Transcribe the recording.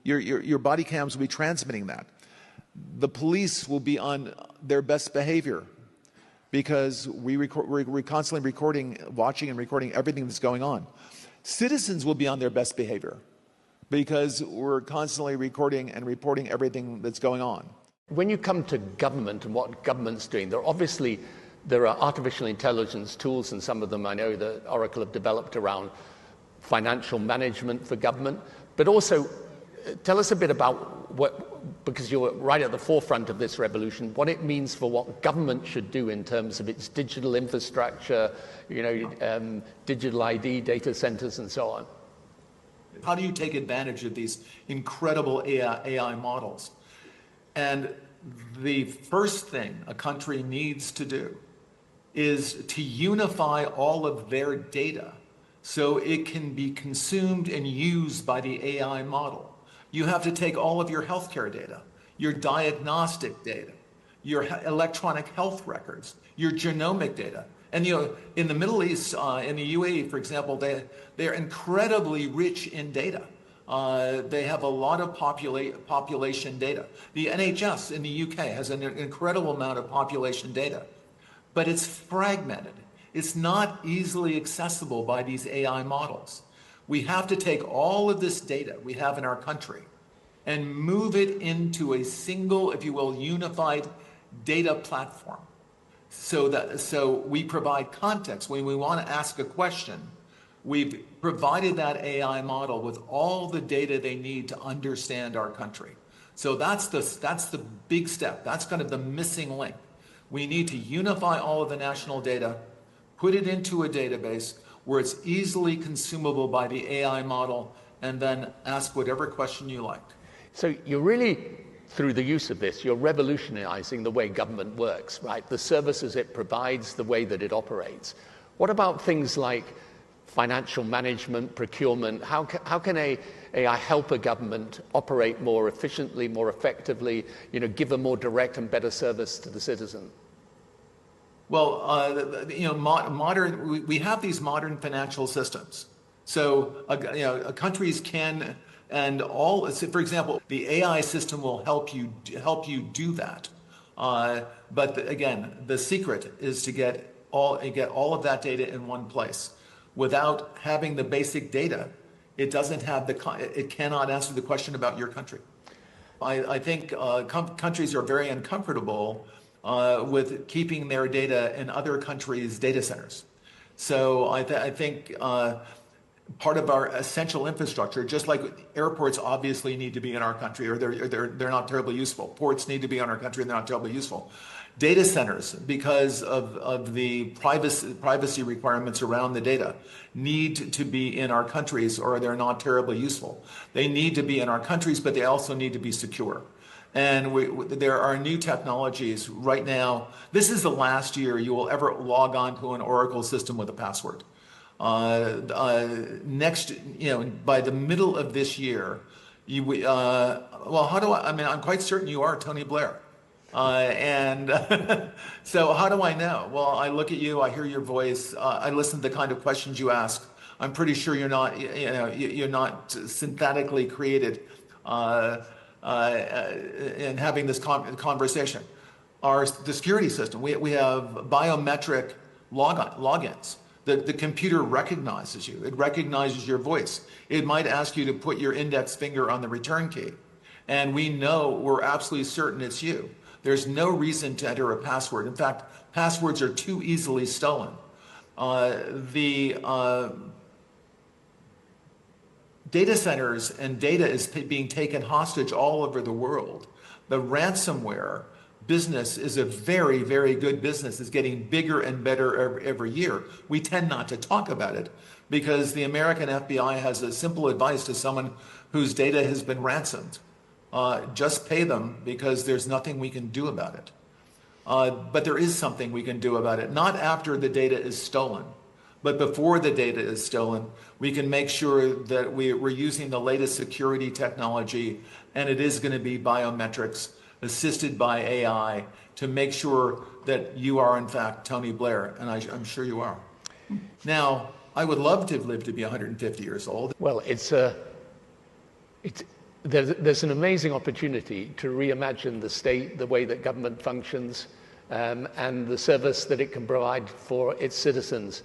Your body cams will be transmitting that. The police will be on their best behavior because we're constantly recording, watching and recording everything that's going on. Citizens will be on their best behavior because we're constantly recording and reporting everything that's going on. When you come to government and what government's doing, there are artificial intelligence tools, and some of them I know that Oracle have developed around financial management for government. But also, tell us a bit about what, because you're right at the forefront of this revolution, what it means for what government should do in terms of its digital infrastructure, digital ID, data centers, and so on. How do you take advantage of these incredible AI models? And the first thing a country needs to do is to unify all of their data so it can be consumed and used by the AI model. You have to take all of your healthcare data, your diagnostic data, your electronic health records, your genomic data. And in the Middle East, in the UAE, for example, they're incredibly rich in data. They have a lot of population data. The NHS in the UK has an incredible amount of population data, but it's fragmented. It's not easily accessible by these AI models. We have to take all of this data we have in our country and move it into a single, if you will, unified data platform. So we provide context. When we want to ask a question, we've provided that AI model with all the data they need to understand our country. So that's the big step. That's kind of the missing link. We need to unify all of the national data, put it into a database where it's easily consumable by the AI model, and then ask whatever question you like. So you're really, through the use of this, you're revolutionizing the way government works, right? The services it provides, the way that it operates. What about things like financial management, procurement? How can AI help a government operate more efficiently, more effectively, give a more direct and better service to the citizen? Well, we have these modern financial systems. So, countries can, and for example, the AI system will help you do that. But again, the secret is to get all of that data in one place. Without having the basic data, it cannot answer the question about your country. I think countries are very uncomfortable with keeping their data in other countries' data centers. So I think part of our essential infrastructure, just like airports obviously need to be in our country, or they're not terribly useful. Ports need to be in our country, and they're not terribly useful. Data centers, because of the privacy requirements around the data, need to be in our countries, or they're not terribly useful. They need to be in our countries, but they also need to be secure. And there are new technologies right now. This is the last year you will ever log on to an Oracle system with a password. Next, by the middle of this year, I'm quite certain you are Tony Blair. So how do I know? Well, I look at you, I hear your voice, I listen to the kind of questions you ask. I'm pretty sure you're not synthetically created in having this conversation. The security system, we have biometric logins. The computer recognizes you. It recognizes your voice. It might ask you to put your index finger on the return key. And we're absolutely certain it's you. There's no reason to enter a password. In fact, passwords are too easily stolen. Data centers and data is being taken hostage all over the world. The ransomware business is a very, very good business. It's getting bigger and better every year. We tend not to talk about it because the American FBI has a simple advice to someone whose data has been ransomed. Just pay them because there's nothing we can do about it. But there is something we can do about it, not after the data is stolen, but before the data is stolen. We can make sure that we're using the latest security technology, and it is going to be biometrics assisted by AI to make sure that you are in fact Tony Blair, and I'm sure you are. Now, I would love to live to be 150 years old. Well, there's an amazing opportunity to reimagine the state, the way that government functions, and the service that it can provide for its citizens.